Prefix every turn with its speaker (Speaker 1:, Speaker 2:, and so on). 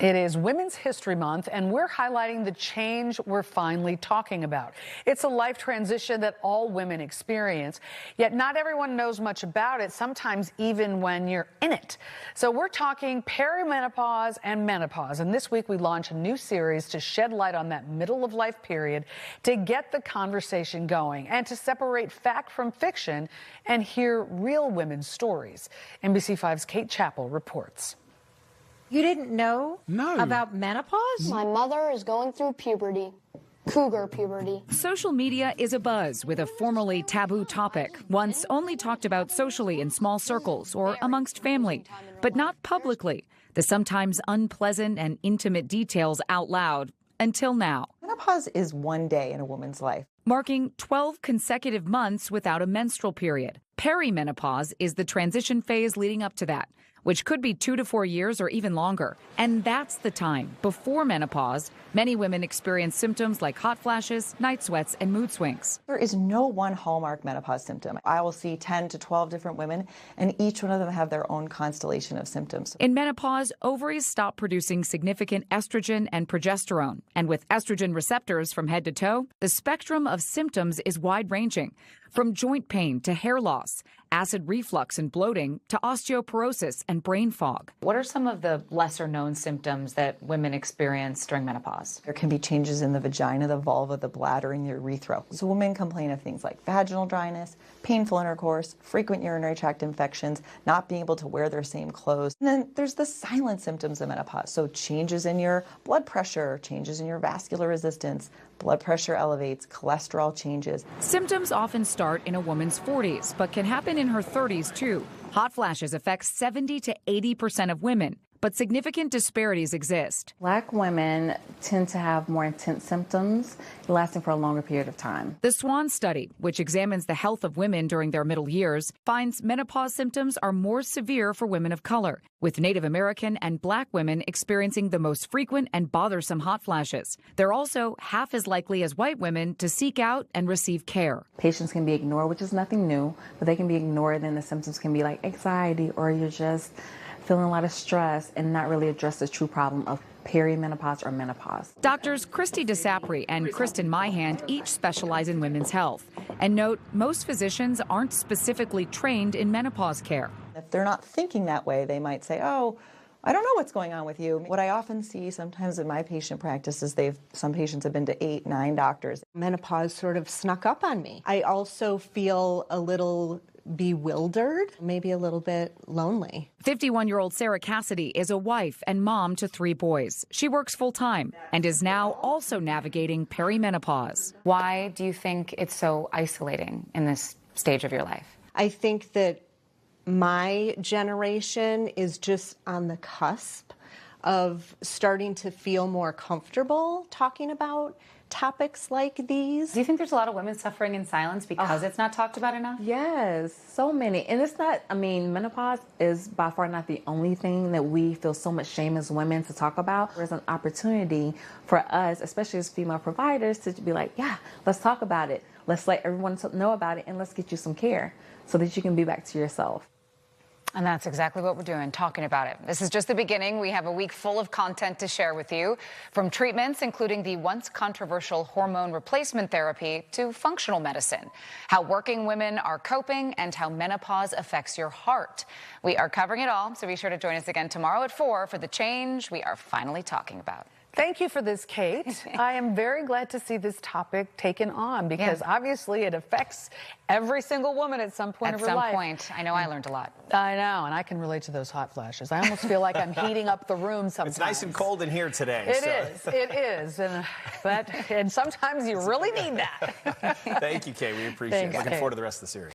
Speaker 1: It is Women's History Month, and we're highlighting the change we're finally talking about. It's a life transition that all women experience, yet not everyone knows much about it, sometimes even when you're in it. So we're talking perimenopause and menopause, and this week we launch a new series to shed light on that middle of life period, to get the conversation going, and to separate fact from fiction and hear real women's stories. NBC5's Kate Chappell reports.
Speaker 2: You didn't know about menopause?
Speaker 3: My mother is going through puberty. Cougar puberty.
Speaker 4: Social media is abuzz with a formerly taboo topic, once only talked about socially in small circles or amongst family, but not publicly. The sometimes unpleasant and intimate details out loud, until now.
Speaker 5: Menopause is one day in a woman's life,
Speaker 4: marking 12 consecutive months without a menstrual period. Perimenopause is the transition phase leading up to that, which could be 2 to 4 years or even longer. And that's the time before menopause. Many women experience symptoms like hot flashes, night sweats, and mood swings.
Speaker 5: There is no one hallmark menopause symptom. I will see 10 to 12 different women, and each one of them have their own constellation of symptoms.
Speaker 4: In menopause, ovaries stop producing significant estrogen and progesterone. And with estrogen receptors from head to toe, the spectrum of symptoms is wide-ranging, from joint pain to hair loss, acid reflux and bloating, to osteoporosis and brain fog.
Speaker 6: What are some of the lesser-known symptoms that women experience during menopause?
Speaker 5: There can be changes in the vagina, the vulva, the bladder, and the urethra. So women complain of things like vaginal dryness, painful intercourse, frequent urinary tract infections, not being able to wear their same clothes. And then there's the silent symptoms of menopause. So changes in your blood pressure, changes in your vascular resistance, blood pressure elevates, cholesterol changes.
Speaker 4: Symptoms often start in a woman's 40s, but can happen in her 30s too. Hot flashes affect 70 to 80% of women, but significant disparities exist.
Speaker 7: Black women tend to have more intense symptoms lasting for a longer period of time.
Speaker 4: The SWAN study, which examines the health of women during their middle years, finds menopause symptoms are more severe for women of color, with Native American and Black women experiencing the most frequent and bothersome hot flashes. They're also half as likely as white women to seek out and receive care.
Speaker 7: Patients can be ignored, which is nothing new, but they can be ignored, and the symptoms can be like anxiety, or you're just feeling a lot of stress and not really address the true problem of perimenopause or menopause.
Speaker 4: Doctors Christy DeSapri and Kristen Myhand each specialize in women's health, and note most physicians aren't specifically trained in menopause care.
Speaker 5: If they're not thinking that way, they might say, oh, I don't know what's going on with you. What I often see sometimes in my patient practice is some patients have been to 8, 9 doctors.
Speaker 8: Menopause sort of snuck up on me. I also feel a little bewildered, maybe a little bit lonely.
Speaker 4: 51-year-old Sarah Cassidy is a wife and mom to 3 boys. She works full-time and is now also navigating perimenopause.
Speaker 6: Why do you think it's so isolating in this stage of your life?
Speaker 8: I think that my generation is just on the cusp of starting to feel more comfortable talking about topics like these.
Speaker 6: Do you think there's a lot of women suffering in silence because it's not talked about enough?
Speaker 7: Yes, so many. And it's not, menopause is by far not the only thing that we feel so much shame as women to talk about. There's an opportunity for us, especially as female providers, to be like, yeah, let's talk about it. Let's let everyone know about it, and let's get you some care so that you can be back to yourself.
Speaker 9: And that's exactly what we're doing, talking about it. This is just the beginning. We have a week full of content to share with you, from treatments, including the once controversial hormone replacement therapy, to functional medicine, how working women are coping, and how menopause affects your heart. We are covering it all, so be sure to join us again tomorrow at 4 for the change we are finally talking about.
Speaker 1: Thank you for this, Kate. I am very glad to see this topic taken on, because obviously it affects every single woman at some point of her life.
Speaker 9: At some point. I know I learned a lot.
Speaker 1: I know, and I can relate to those hot flashes. I almost feel like I'm heating up the room sometimes.
Speaker 10: It's nice and cold in here today.
Speaker 1: It is. And sometimes you really need that.
Speaker 10: Thank you, Kate. We appreciate it. Looking forward to the rest of the series.